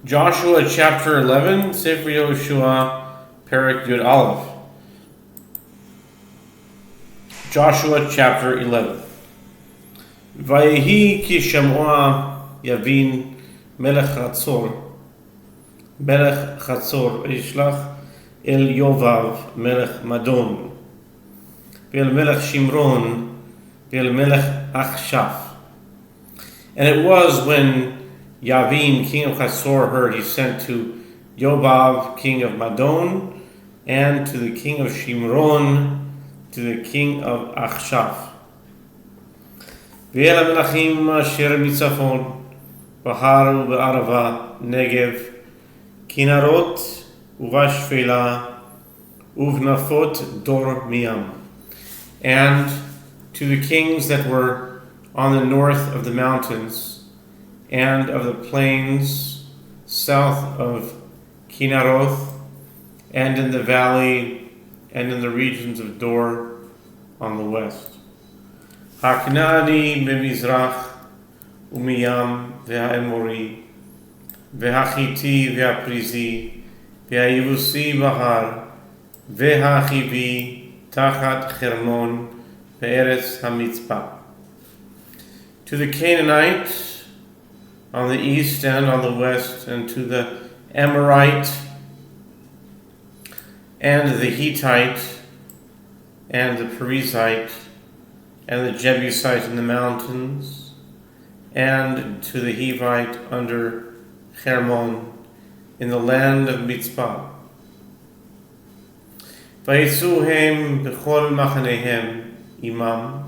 Joshua chapter 11, Sofer Yehoshua, Perek Yud Aleph. Joshua chapter 11. Vayehi ki Shamoa Yavin melech Chatzor Yishlach el Yovav melech Madon ve'el melech Shimron ve'el melech Achshaf. And it was when Yavin, king of Chatzor, heard, he sent to Yovav, king of Madon, and to the king of Shimron, to the king of Achshaf. Ve'el melachim asher mitzafon, bahar u'be'arava, negev, kinarot uvashfela, uvnafot dor miyam. And to the kings that were on the north of the mountains, and of the plains south of Kinaroth, and in the valley, and in the regions of Dor on the west. Haknani b'mizrach, umiyam v'ha'emori, v'hachiti v'haprizi, v'hayevusi bahar, v'hachivi tachat Chermon, be'eretz hamitzpah. To the Canaanite on the east and on the west, and to the Amorite and the Hittite and the Perizzite and the Jebusite in the mountains, and to the Hivite under Hermon in the land of Mitzpah. Vayitzuhem b'chol machanehem imam,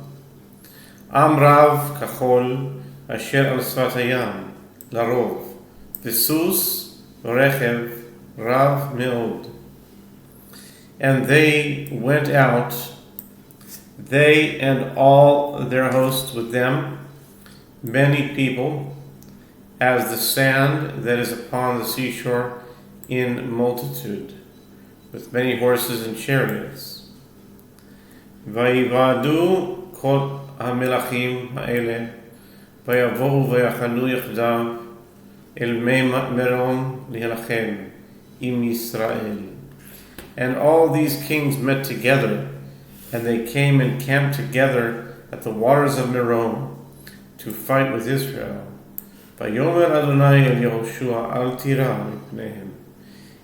Amrav kachol asher al sfat hayam larov, v'sus v'rechev rav meod. And they went out, they and all their hosts with them, many people, as the sand that is upon the seashore in multitude, with many horses and chariots. Vayivadu kol hamelachim ha'ele, vayavohu vayachanu yachdav el mei meron lihalachem im Yisrael. And all these kings met together, and they came and camped together at the waters of Merom to fight with Israel. Vayomer Adonai el Yehoshua al tira mipnehem,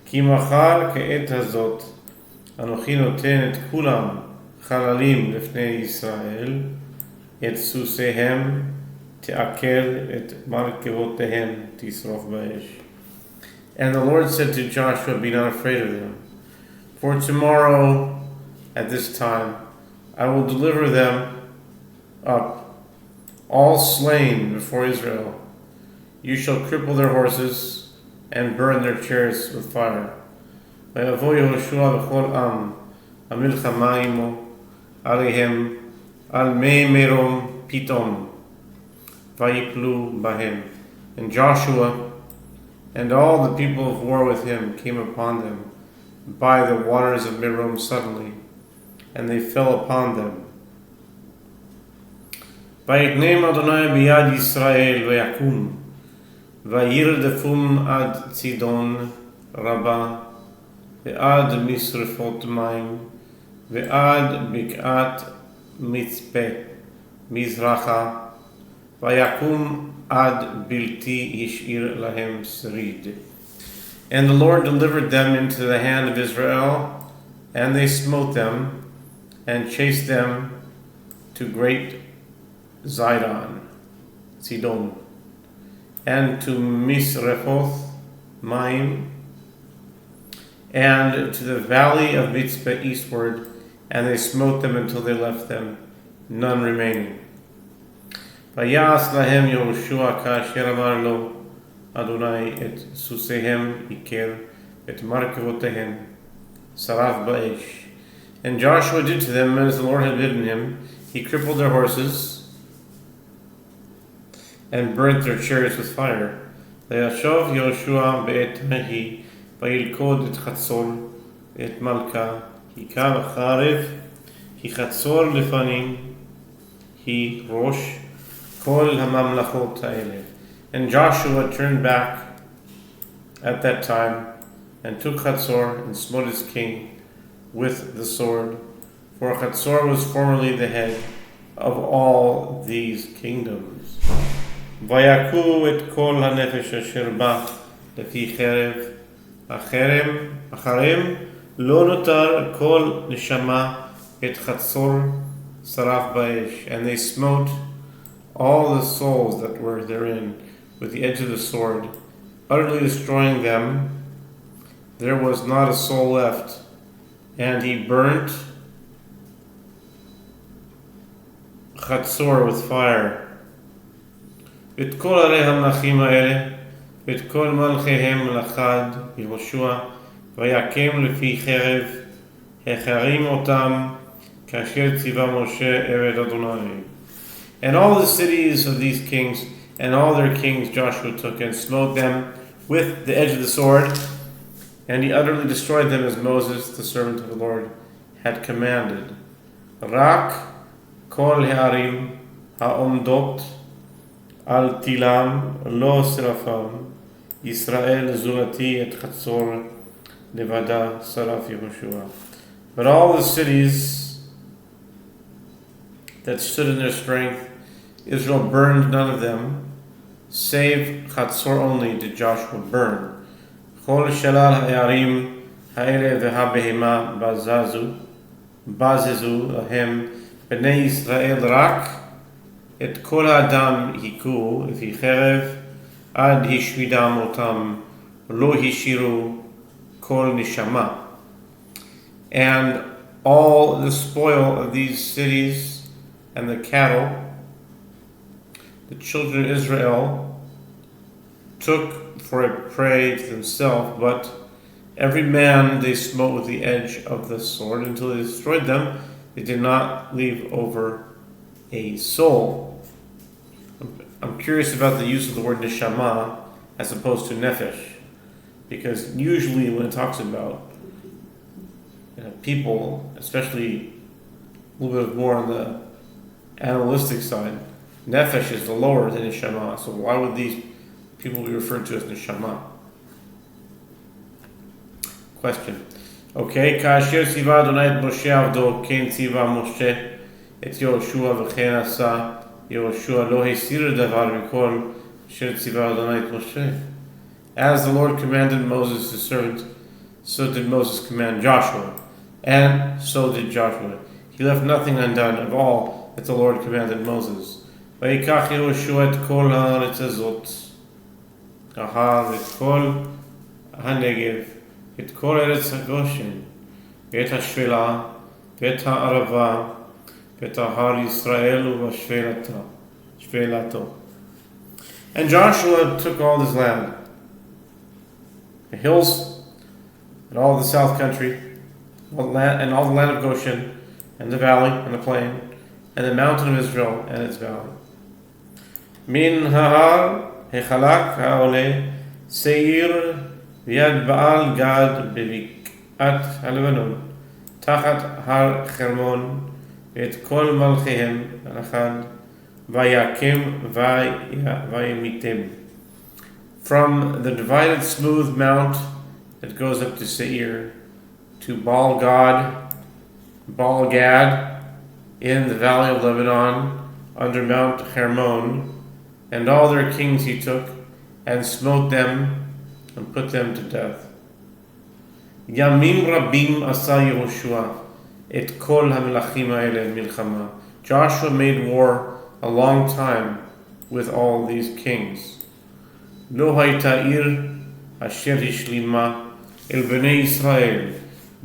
ki machar ke'et hazot anochi noten et kulam chalalim lefnei Yisrael, et susehem te'akel et markevotehem tisrof ba'esh. And the Lord said to Joshua, be not afraid of them, for tomorrow at this time I will deliver them up, all slain before Israel. You shall cripple their horses and burn their chariots with fire. Vayavo Yehoshua v'chol am hamilchama imo alehem al mei merom pitom vayiplu bahem. And Joshua and all the people of war with him came upon them by the waters of Merom suddenly, and they fell upon them. Vayitnem Adonai biyad Yisrael vayakum, vayirdefum ad Tzidon Rabba, ve'ad misrefot maim, ve'ad bik'at mitzpeh mizracha, vayakum ad bilti yishir lahem serid. And the Lord delivered them into the hand of Israel, and they smote them, and chased them to great Zidon, Sidon, and to Misrefoth Maim, and to the valley of Mitzpah eastward, and they smote them until they left them, none remaining. Vayas lahem Yehoshua ka'asher amar lo Adonai et susehem iker et markevotehem saraf ba'esh. And Joshua did to them as the Lord had bidden him. He crippled their horses and burnt their chariots with fire. Vayashov Yehoshua be'et mehi vayilkod et Chatzor et Malka hika v'charev hi Chatzor lefanim hi rosh kol hamamlachot ha'eleh. And Joshua turned back at that time, and took Chatzor and smote its king with the sword. For Chatzor was formerly the head of all these kingdoms. Vayaku et kol hanefesh asher ba lefi cherev acharem lo notar kol neshama et Chatzor saraf ba'esh. And they smote all the souls that were therein with the edge of the sword, utterly destroying them. There was not a soul left. And he burnt Chatzor with fire. ואת כל ערי המלכים האלה, ואת כל מלכיהם לחד יהושע, ויקם לפי חרב, החרים אותם, כאשר ציווה משה עבד אדוני. And all the cities of these kings, and all their kings Joshua took and smote them with the edge of the sword, and he utterly destroyed them as Moses, the servant of the Lord, had commanded. Rak kol ha'arim ha'omdot al tilam lo serafam Yisrael zulati et Chatzor levada saraf Yehoshua. But all the cities that stood in their strength, Israel burned none of them, save Chatzor only did Joshua burn. כל שלל הערים האלה והבהמה בזזו להם בני ישראל רק את כל האדם היכו לפי חרב עד השמידם אותם לא השאירו כל נשמה. And all the spoil of these cities and the cattle the children of Israel took for a prey to themselves, but every man they smote with the edge of the sword until they destroyed them. They did not leave over a soul. I'm curious about the use of the word neshama as opposed to nefesh, because usually when it talks about people, especially a little bit more on the animalistic side, nefesh is the lower than neshama. So why would these people be referred to as neshama? Question. Okay, כאשר ציווה אדוני את משה עבדו, כן ציווה משה את יהושע וכן עשה יהושע, לא הסיר דבר מכל אשר ציווה אדוני את משה. As the Lord commanded Moses his servant, so did Moses command Joshua, and so did Joshua. He left nothing undone of all that the Lord commanded Moses. ויקח יהושע את כל הארץ הזאת, ההר, את כל הנגב, את כל ארץ הגושן, ואת השפלה, ואת הערבה, ואת ההר ישראל ובשפלתו. And Joshua took all this land, the hills, and all the south country, and all the land of Goshen, and the valley, and the plain, and the mountain of Israel, and its valley. Min ha'ar hechalak ha'ole seir ויד בעל גד בבקעת הלבנון, תחת הר חרמון, ואת כל מלכיהם לחד, ויקם וימיתם. From the divided smooth mount that goes up to Seir, to Baal Gad, in the valley of Lebanon, under Mount Hermon, and all their kings he took, and smote them, and put them to death. Yamim Rabim asa Yehoshua et kol hamelachim haele milchama. Joshua made war a long time with all these kings. Lo hayta ir asher hishlima el bnei Israel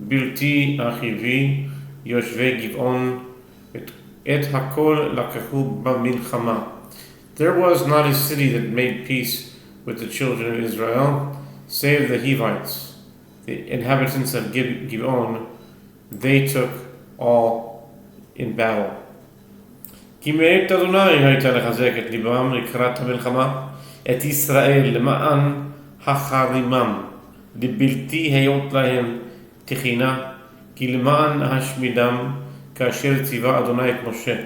bilti achivi yoshvei Giv'on et hakol lakahu b'milchama. There was not a city that made peace with the children of Israel, save the Hivites, the inhabitants of Giv'on. They took all in battle. כי מאת אדוני הייתה לחזק את ליבם לקראת המלחמה, את ישראל למען החרימם, לבלתי היות להם תחינה, כי למען השמידם, כאשר ציווה אדוני את משה.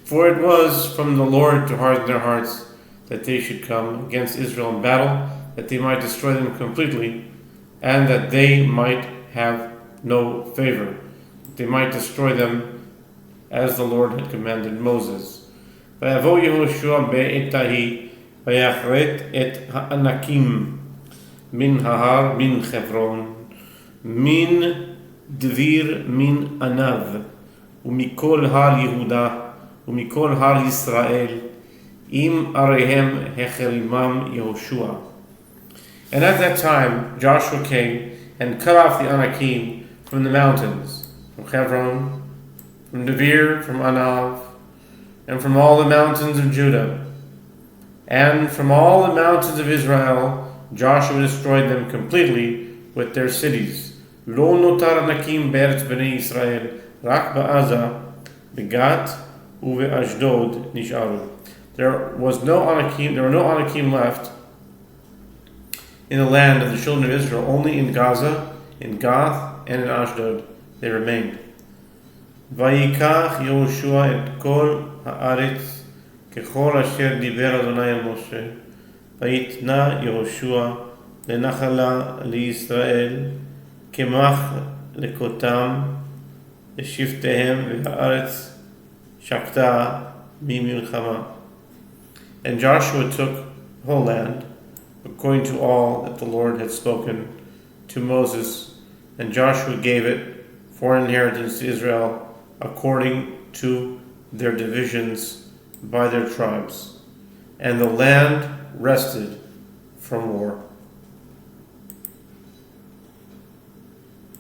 For it was from the Lord to harden their hearts, that they should come against Israel in battle, that they might destroy them completely, and that they might have no favor. They might destroy them as the Lord had commanded Moses. ויבוא יהושע בעת ההיא ויכרת את הענקים מן ההר מן חברון מן דביר מן ענב ומכל הר יהודה ומכל הר ישראל עם עריהם החרימם יהושע. And at that time Joshua came and cut off the Anakim from the mountains, from Hebron, from Devir, from Anav, and from all the mountains of Judah, and from all the mountains of Israel. Joshua destroyed them completely with their cities. Lo notar Anakim be'eretz bnei Israel, rak ba'aza, begat, uve'ashdod nisharu. There were no Anakim left in the land of the children of Israel. Only in Gaza, in Gath, and in Ashdod they remained. Vayikach Yehoshua et kol haaretz kechol asher diber Adonai el Moshe. Vayitna Yehoshua lenachala liYisrael kemach lekotam leshiftehem v'haaretz shakta mimilchama. And Joshua took the whole land, according to all that the Lord had spoken to Moses, and Joshua gave it for an inheritance to Israel according to their divisions by their tribes. And the land rested from war.